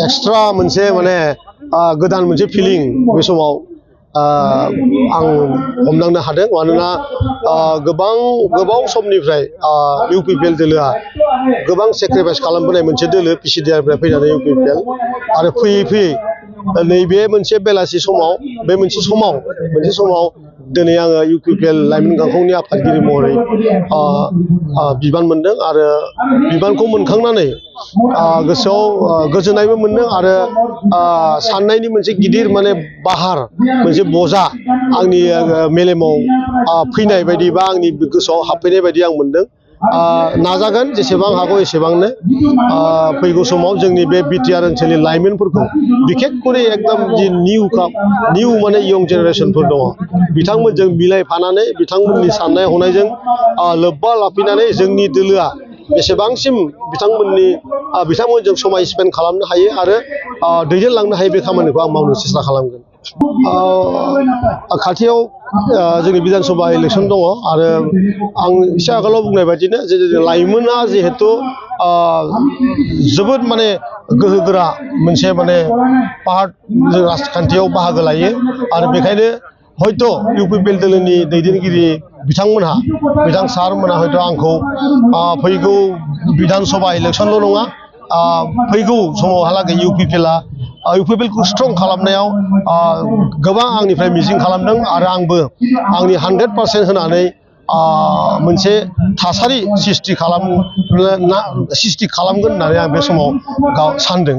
Extra मोनसे माने गोदान मोनसे फिलिं बे समाव आं हमदांनो हादों मानोना गोबाव समनिफ्राय इउपिपिएल दोलोआ गोबां सेक्रिफाइस खालामबोनाय मोनसे दोलो पिसिडिआरनिफ्राय फैनानै इउपिपिएल आरो फैयै फैयै नैबे मोनसे बेलासि समाव बे मोनसे समाव दिनै आङो इउपिपिएल लाइमोन गांखंनि आफादगिरि महरै बिबान मोनदों आरो बिबानखौ मोनखांनानै गोसोआव गोजोननायबो मोनदों आरो साननायनि मोनसे गिदिर माने बाहार मोनसे बजा आंनि मेलेमाव फैनाय बायदि बा आंनि गोसोआव हाबफैनाय बायदि आं मोनदों नाजागोन जेसेबां हागौ एसेबांनो फैगौ समाव जोंनि बे बिटिआर ओनसोलनि लाइमोनफोरखौ बिखेखकरि एकदम जि निउ माने इयं जेनेरेसनफोर दङ बिथांमोनजों मिलायफानानै बिथांमोननि साननाय हनायजों लोब्बा लाफैनानै जोंनि दोलोआ बेसेबांसिम बिथांमोनजों समाय स्पेन्ड खालामनो हायो आरो दैदेनलांनो हायो बे खामानिखौ आं मावनो सेस्था खालामगोन खाथियाव जोंनि बिधान सभा इलेक्सन दङ आरो आं एसे आगोलाव बुंनाय बायदिनो जे लाइमोना जिहेतु जोबोद माने गोहोगोरा मोनसे माने पार्ट राजखान्थियाव बाहागो लायो आरो बेखायनो हयथ' इउपिपिएल दोलोनि दैदेनगिरि बिथां सारमोना हयथ' आंखौ फैगौ बिधान सभा इलेक्सनल' नङा फैगौ समावहालागै इउपिपिएलखौ स्ट्रं खालामनायाव गोबां आंनिफ्राय मिजिं खालामदों आरो आंबो आंनि 100% होनानै मोनसे थासारि सृष्टि खालामगोन होननानै आं बे समाव सानदों।